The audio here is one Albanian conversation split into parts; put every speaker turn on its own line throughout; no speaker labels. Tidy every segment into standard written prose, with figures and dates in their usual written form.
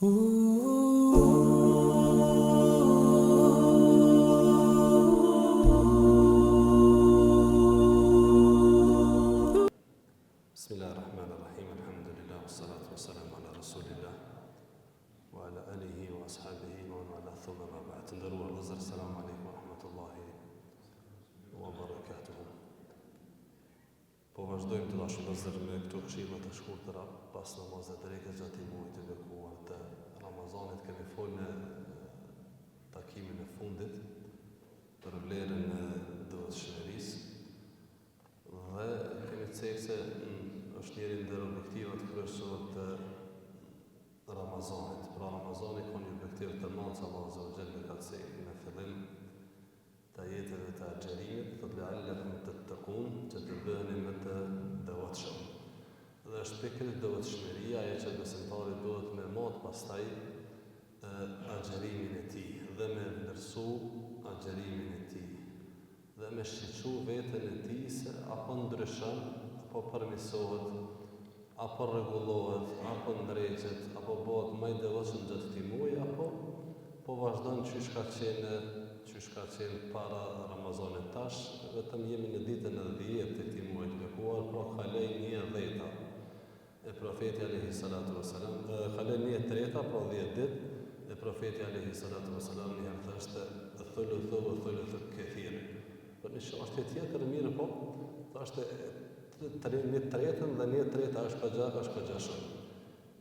Bismillahirrahmanirrahim. Alhamdulillah wassalatu wassalamu ala rasulillah wa ala alihi wa ashabihi wa man wala thumma ma ba'd. Nderuar vëllezër, selam aleikum wa rahmatullahi wa barakatuh. Po vazhdojmë të dashur vëllezër me këto këshilla të shkurtëra pas namazit të rekës gjatë muajit të bekuar të Ramazanit. Kemi folur në takimin e fundit për vlerën e devotshmërisë dhe kemi thënë se është njëri ndër objektivat kryesor të Ramazanit. Pra Ramazani ka një objektiv të madh që Allahu Azza wa Jalla ka thënë në fillim të jetëve të agjerimit, të la'allakum tattaqun, që të bëheni më të devotshëm. Dhe është pikërisht devotshmëria ajo që besimtari duhet me mot pastaj agjerimin e tij dhe me vlerësu agjerimin e tij dhe me shqetësu veten e tij se apo ndryshon, apo përmirësohet, apo rregullohet, apo ndreqet, apo bëhet më i devotshëm gjatë këtij muaji, apo po vazhdon çish ka qenë para Ramazanit tash, vetëm jemi në ditën e 10 të këtij muaji të bekuar, pra kaloi 10 e profeti alayhi salatu wasalam, kaloi 13, pra 10 ditë, e profeti alayhi salatu wasalam një herë thoshte thuluthu wa thuluthu kathir. Për një çështje tjetër mirë, po thoshte një tretën dhe një treta është ka shumë.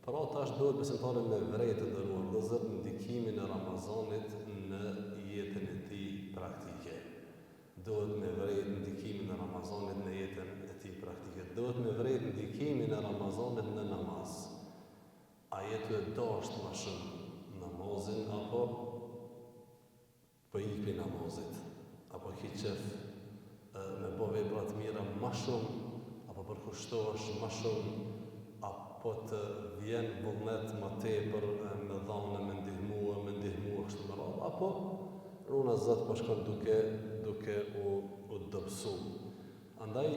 Pra tash duhet besimtari me vrejtë të ndëruar vëllezër ndikimin e Ramazanit në jetën e tij praktike. Duhet me vrejtë ndikimin e Ramazanit në jetën e tij praktike. Duhet me vrejtë ndikimin e Ramazanit në namaz. A jetu e dashur më shumë namazin apo po ikpi namazit? Apo ki qef me bo vepra të mira më shumë, apo përkushtohesh më shumë, apo të vjen vullnet më tepër me dhënë, me ndihmua kështu me radhë, apo runa Zot po shkon duke u dobësu. Andaj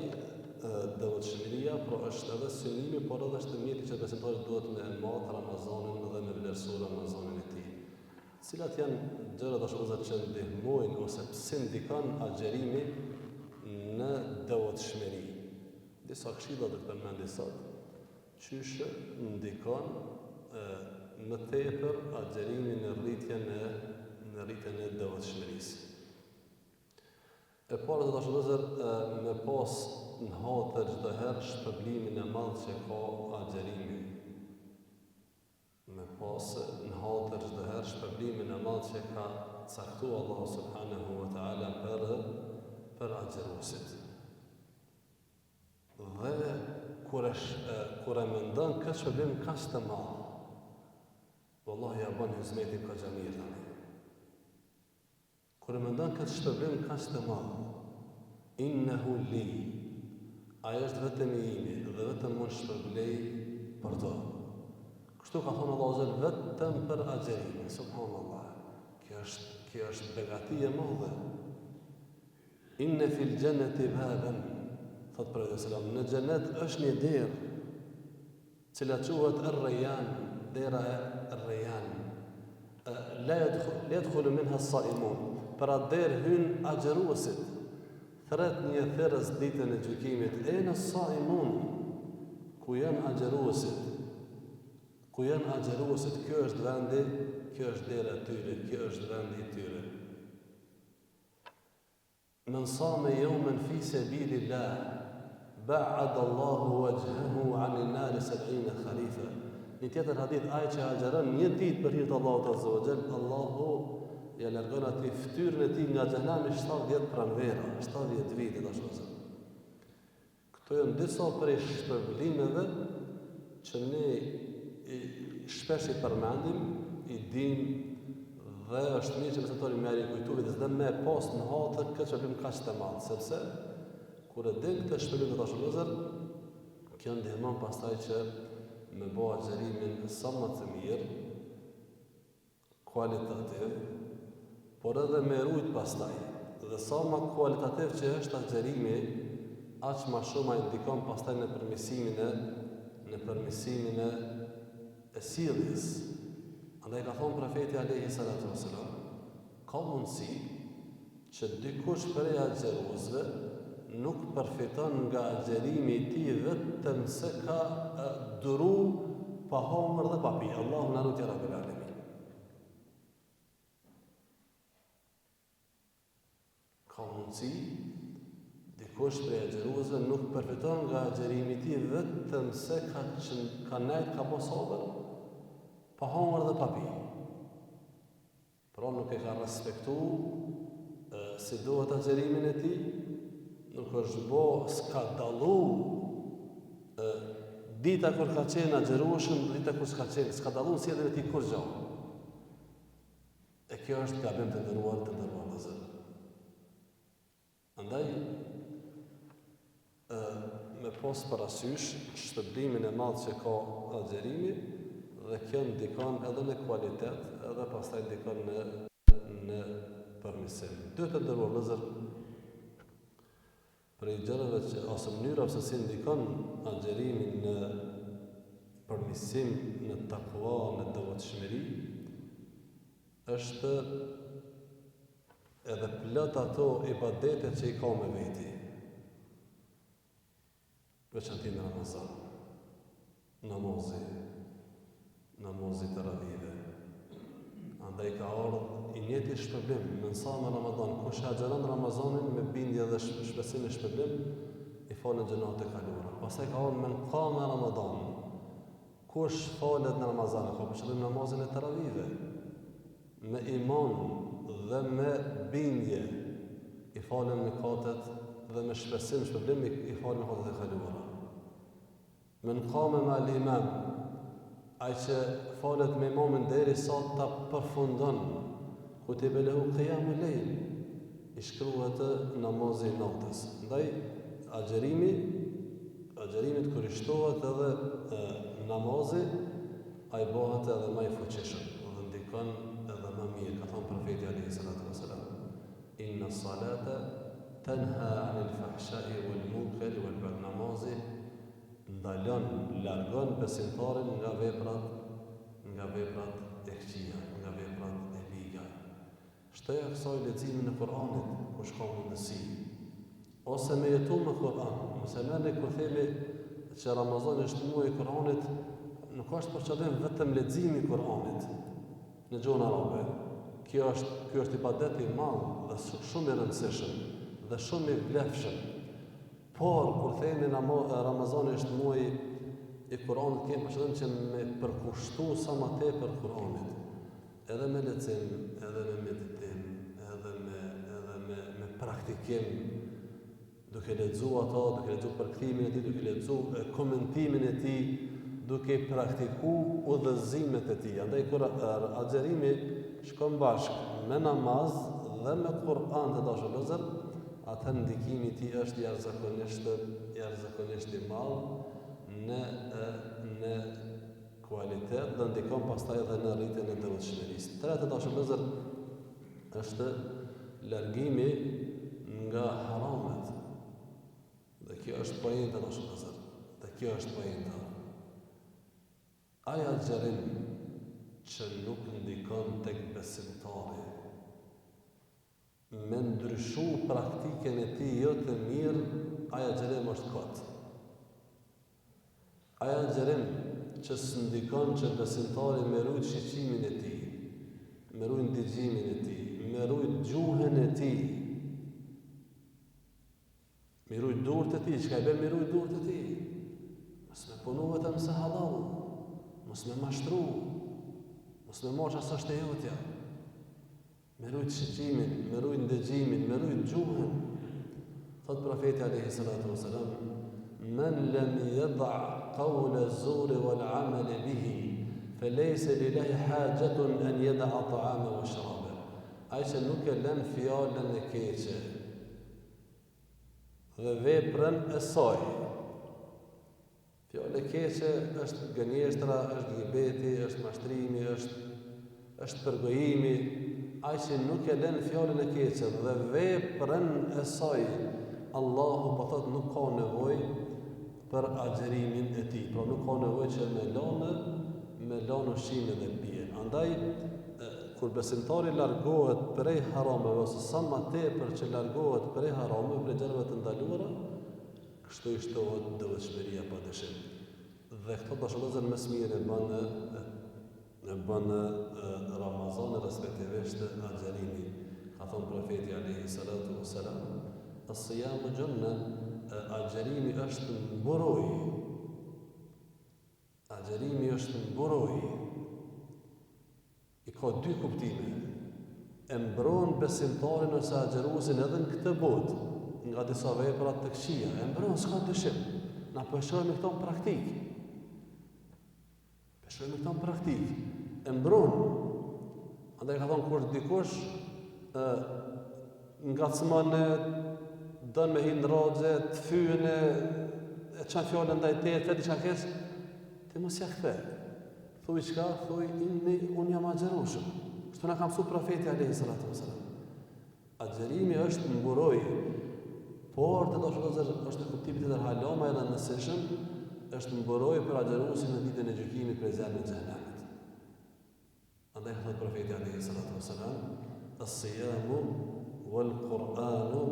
devotshmëria është edhe synimi, por edhe është mjeti që besimtari duhet me mat Ramazanin dhe me vlerësu Ramazanin e tij. Cilat janë gjërat që ndihmojnë ose pse ndikon agjerimi në devotshmëri. Disa këshilla do të përmendi sot, qysh ndikon më tepër agjerimi në rritjen e devotshmërisë. E para do të thotë me pas në hatër çdo herë shpërblimin e madh që ka agjerimi. Me pas në hatër çdo herë shpërblimin e madh që ka caktuar Allahu subhanahu wa taala për agjeruesit. Dhe kur e mendon këtë shpërblim kaq të madh, wallahi ja bën hizmetin ka xhamir tani. Kur e mendon këtë shpërblim kaq të madh, innehu li, ajo është vetëm i imi dhe vetëm mund shpërblej për to. Kështu ka thonë Allahu Azza vetëm për agjerimin, subhanallah. Kjo është begati e madhe. Inne fil jannati baban, thot profeti sallallahu alaihi wasallam, në xhenet është një derë, cila quhet ar-Rayyan, dera e ar-Rayyan. La yadkhulu minha as-sa'imun. Për atë derë hyn agjeruesit. Thret një therrës ditën e gjykimit, ena as-sa'imun, ku janë agjeruesit. Ku janë agjeruesit, kjo është vendi, kjo është dera e tyre, kjo është vendi i tyre. Men sama yawman fi sabilillah, ba'ada Allahu wajhahu 'anil nar 70 kharifa. Në tjetër hadith ai që agjeron një ditë për hir të Allahut Azza wa Jall, Allahu ja largon atë fytyrën e tij nga xhenami 70 pranvera, 70 vite dashur. Këto janë disa prej shpërblimeve që ne shpesh i përmendim, i dim dhe është mirë që besimtari merri kujtuar dhe me pas në hatër këtë shpërblim kaq të madh, sepse kur e din këtë shpërblim të dashur, kjo ndihmon pastaj që me bë agjerimin sa më të mirë, kualitativ, por edhe me rujt pastaj. Dhe sa më kualitativ që është agjerimi, aq më shumë ai ndikon pastaj në përmirësimin e sjelljes. Andaj ka thonë profeti alayhi salatu wasalam, ka mundësi që dikush prej agjeruesve nuk përfiton nga agjerimi i tij vetëm se ka duru pa homër dhe pa pi. Allahu na rujt ya Rabbil Alamin. Ka mundësi dikush prej agjeruesve nuk përfiton nga agjerimi i tij vetëm se ka nejt ka bë sabër pa homër dhe pa pi. Pra nuk e ka respektu si duhet agjerimin e tij, nuk është s'ka dallu dita kur ka qenë agjerueshëm, dita kur s'ka dallu sjelljen e tij kur gjë. E kjo është gabim të ndëruar vëllezër. Andaj me pas parasysh shpërblimin e madh që ka agjerimi, dhe kjo ndikon edhe në kualitet, edhe pastaj ndikon në përmirësim. Duhet të ndëruar vëllezër, për gjërave që ose mënyra se si ndikon agjerimi në përmirësim, në takva, në devotshmëri, është edhe plot ato ibadete që i ka me veti. Veçanti në Ramazan, namazi të ravive. Andaj ka ardhur i njëjti shpërblim në sa në Ramazan. Kush agjeron Ramazanin me bindje dhe shpesim e shpërblim, i falen gjërat e kaluara. Pastaj ka ardhur me qame Ramadan. Kush falet në Ramazan, ka për qëllim namazin e të ravive. Me iman dhe me bindje i falen mëkatet dhe me shpërblim i falen mëkatet e kaluara. Me qame me al-imam, ai që falet me imamin deri sa ta përfundon kutibe lehu qiyamul layl, i shkruhet namazi i natës. Ndaj agjerimit kur i shtohet edhe namazi, ai bëhet edhe më i fuqishëm dhe ndikon edhe më mirë. Ka thënë profeti alayhi salatu wasalam, inna salata tanha 'anil fahsha'i wal munkari wal baghi. Namazi ndalon, largon besimtarin nga veprat e këqija, nga veprat e liga. Shtoja kësaj leximin e Kur'anit, kush ka mundësi, ose me jetu me Kur'an. Nëse merrni kur themi që Ramazani është muaji i Kur'anit, nuk është për qëllim vetëm leximi i Kur'anit në gjuhën arabe. Ky është ibadet i madh dhe shumë i rëndësishëm dhe shumë i vlefshëm. Por, kur themi Ramazani është muaji i Kur'anit, kemi për qëllim që me përkushtu sa më tepër Kur'anit, edhe me lexim, edhe me meditim, edhe me praktikim, duke lexuar ato, duke lexuar përkthimin e tij, duke lexuar komentimin e tij, duke praktikuar udhëzimet e tij. Andaj kur agjerimi shkon bashkë me namaz dhe me Kur'an të dashur vëllezër, atë ndikimi i tij është jashtëzakonisht i madh në kualitet dhe ndikon pastaj edhe në rritjen e devotshmërisë. Tretë dashur vëllezër është largimi nga haramet. Dhe kjo është pojenta dashur vëllezër. Dhe kjo është pojenta. Ai agjerim që nuk ndikon tek besimtari, me ndryshu praktikën e tij jo të mirë, ai agjerim është kot. Ai agjerim që s'ndikon që besimtari me rujt shiqimin e tij, me rujt ndigjimin e tij, me rujt gjuhën e tij, me rujt durët e tij, çka e bën me rujt durët e tij? Mos me punu vetëm se halal, mos me mashtru, mos me marrë sa është e jotja. Me rujt shiqimin, me rujt ndëgjimin, me rujt gjuhën. Thot profeti alayhi salatu wasalam, men lam yada' qawla az-zuri wal 'amala bihi, falaysa lillahi hajatun an yada'a ta'ama wa sharaba. Ai që nuk e lën fjalën e keqe dhe veprën e saj. Fjala e keqe është gënjeshtra, është gibeti, është mashtrimi, është përgojimi. Ai që nuk e lën fjalën e keqe dhe veprën e saj, Allahu po thot nuk ka nevojë për agjerimin e tij. Pra nuk ka nevojë që me lanë ushqimin dhe pije. Andaj, kur besimtari largohet prej harameve, ose sa më tepër që largohet prej harameve, prej gjërave të ndaluara, kështu i shtohet devotshmëria pa dyshim. Dhe këto dashurozën më së miri e bën Ramazani respektivisht agjerimi. Ka thonë profeti alayhi salatu wassalam, as-siyamu junna, agjerimi është mburojë. Agjerimi është mburojë. I ka dy kuptime. E mbron besimtarin ose agjeruesin edhe në këtë botë, nga disa vepra të këqija. E mbron, s'ka dyshim. Na po e shohim këto në praktikë. Po shohim këto në praktikë. E mbron. Andaj ka thonë kur dikush ngacmon don me hin rroxhe, të fyen e çan fjalën ndaj teje, të diçka keq, ti mos ja kthe. Thuj çka? Thuj unë jam agjerueshëm. Kështu na ka mësuar profeti alayhi salatu wasalam. Agjerimi është mburojë, por të dashur është në kuptimin tjetër haloma edhe nëseshëm, është mburojë për agjeruesin në ditën e gjykimit për zjarrin e xhenemit. Andaj ka thënë profeti alayhi salatu wasalam, as-siyamu wal-Qur'anu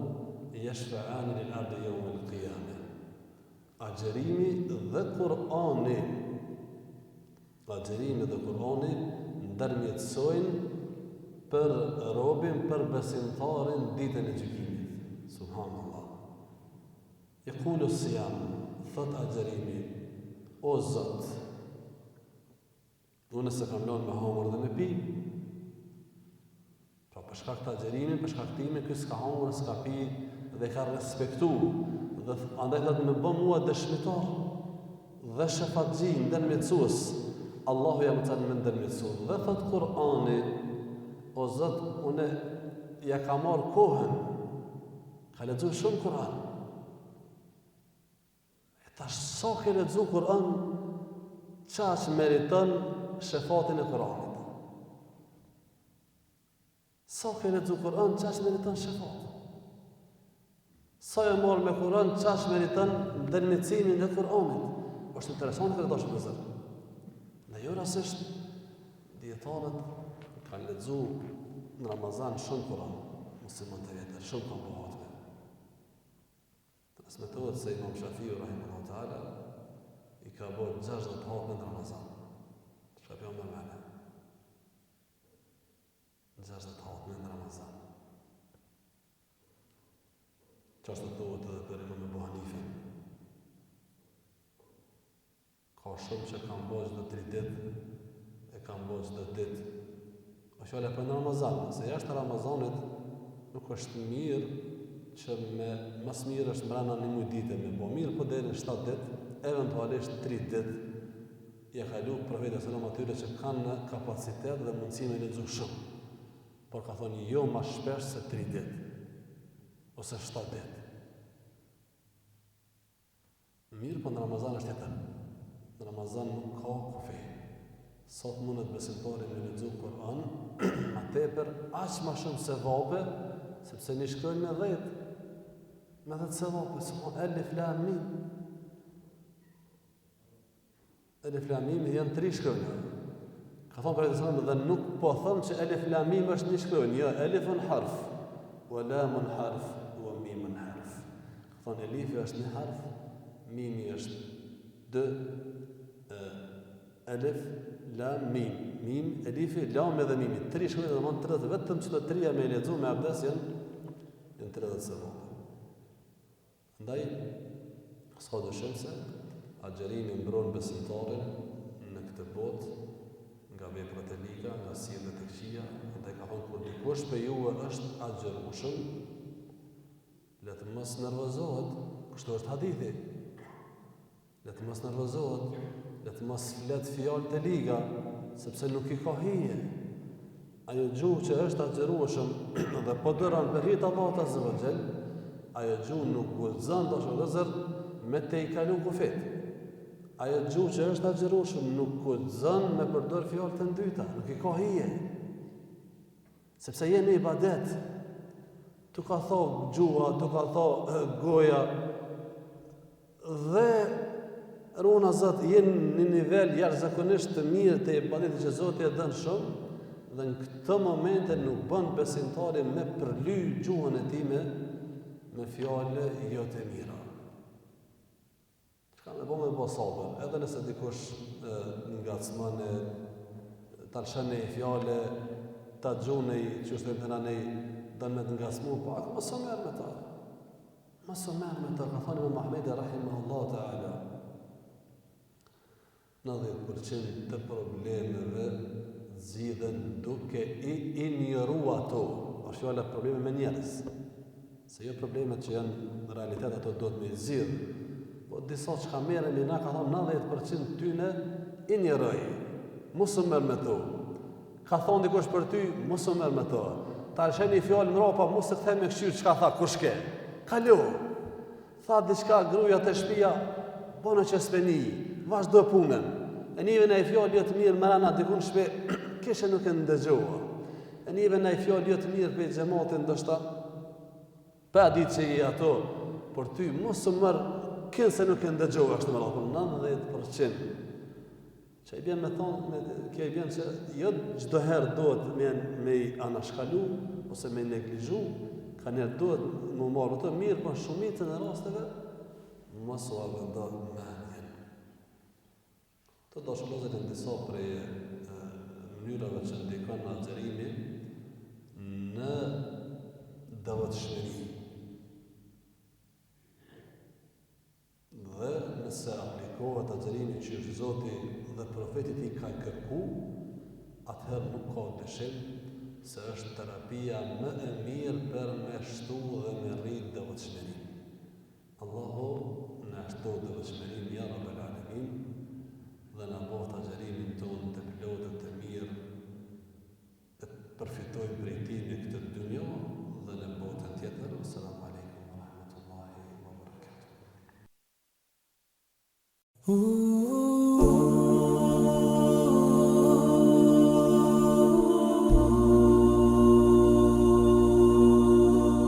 yashfa'ani lil-'abdi yawm al-qiyamah. Agjerimi dhe Kur'ani dhe Kur'ani ndërmjetësojnë për robin, për besimtarin ditën e gjykimit. Subhanallah. Yaqulu as-siyam, thot agjerimi, o Zot, unë se kam lënë me hamur dhe me pi. Pra për shkak të agjerimit, për shkak të timit, ky s'ka hamur, s'ka pi dhe ka respektu. Dhe andaj thot me bë mua dëshmitar dhe shefatxhi, ndërmjetësues. Allahu jam të në ndërmjetësues. Dhe thot Kur'ani, o Zot, unë ja ka marrë kohën, ka lexuar shumë Kur'an. E tash sa ke lexuar Kur'an, çfarë meriton shefatin e Kur'anit? Sa ke lexuar Kur'an, çfarë meriton shefat? Sa e marr me Kur'an, çfarë meriton ndërmjetësimin e Kur'anit? Është interesant këtë dashur të zot. Në jo rasisht, dietarët kanë lexuar në Ramazan shumë Kur'an, musliman të vjetër, shumë kanë bëhatve. Transmetohet se Imam Shafiu rahimahullahu ta'ala i ka bërë 60 hatme në Ramazan. Shafiu më mëne. 60 hatme në Ramazan. Qashtu të thuhet edhe për Imam Ebu Hanifën. Ka shumë që kanë bërë çdo 3 ditë, e kanë bërë çdo ditë. O fjala për në Ramazan, se jashtë Ramazanit nuk është mirë që mas mirë është mbrana një muj dite me bo mirë, po deri në 7 ditë, eventualisht 3 ditë, ja kalu profeti sallallahu alaihi wasallam atyre që kanë kapacitet dhe mundësi me lexu shumë. Por ka thonë jo më shpesh se 3 ditë ose 7 ditë. Mirë, po në Ramazan është tjetër. Në Ramazan nuk ka kufi. Sot mundet besimtari me lexu Kur'an, ma tepër aq më shumë se vape, sepse një shkruajnë me 10. Me 10 se vape, subhan Alif Lam Mim. Alif Lam Mim janë 3 shkruajnë. Ka thonë për e të sëmë dhe nuk po thëmë që Alif Lam Mim është një shkruajnë, ja, Alifun harf, wa Lamun harf, wa Mimun harf. Ka thonë Elifi është një harf, Mimi është 2, Alif, Lam, Mim. Mim, Elifi, Lam edhe Mimi. 3 shkruajnë dhe mënë 30, vetëm që të 3 me lexu me abdes janë 30 se vape. Ndaj, s'ka dyshim se agjerimi mbron besimtarin në këtë botë nga veprat e liga, nga sjelljet e këqija. Andaj ka thonë kur dikush për juve është agjerueshëm, le të mos nervozohet, kështu është hadithi. Le të mos nervozohet, le të mos flet fjalë të liga, sepse nuk i ka hije. Ajo gjuhë që është agjerueshëm dhe po dëron për hir të Allahut azza wa xal, ajo gjuhë nuk guxon dashur vëzër me te i kalu kufit. Ajo gjuhë që është agjerueshëm nuk guxon me përdor fjalë të ndyta, nuk i ka hije. Sepse jeni ibadet. Tu ka thonë gjuha, tu ka thonë goja, dhe Rona Zot jenë në nivel jashtëzakonisht të mirë të ibadetit që Zoti e dën shumë, dhe në këtë momente nuk bën besimtari me përly gjuhën e tij me fjalë jo të mira. Çka më bën me bosallë, edhe nëse dikush ngacmon ta lëshon një fjalë, ta xhuni që është të nënej don me të ngacmu pak, mos u merr me ta. Mos u merr me ta, ka thënë Muhamedi rahimahullahu taala. 90% të problemeve zgjidhen duke i injoruar ato. Është fjala probleme me njerëz. Se jo problemet që janë në realitet ato duhet me zgjidh. Po disa çka merremi na ka thonë 90% tyne injoroj. Mos u merr me to. Ka thonë dikush për ty, mos u merr me to. Ta lëshën një fjalë mbrapa, mos e kthem me këshir çka tha kush ke. Kalo. Tha diçka gruaja te shtëpia, bona që s'peni, vazhdo punën. E nive në e fjallë jo të mirë më rana dikun shpe, kishe nuk e ndëgjoha. E nive në e fjallë jo të mirë për gjematin ndoshta, pa ditë që i ato, por ty mos u mërë, kënë se nuk e ndëgjoha, është më rapër 90%. Që i bjen me thonë, kjo i bjen që jo çdo herë dohet me i anashkalu, ose me i neglizhu, ka njerë dohet më marrë të mirë, për shumicën e rasteve, mos u avëndon me. Të dashur vëllezër, në disa prej mënyrave që ndikon në agjerimin në devotshmëri. Dhe nëse aplikohet agjerimi që Zoti dhe profeti i tij ka kërku, atëherë nuk ka dyshim se është terapia më e mirë për me shtu dhe me rrit devotshmërinë. Allahu na shto devotshmërinë ya Rabbal Alamin. Dhe në bota agjerimin tonë të plotët të mirë, të përfitojmë prej tij në këtë dunjë dhe në botën tjetër. Assalamu alaikum wa rahmatullahi wa barakatuh.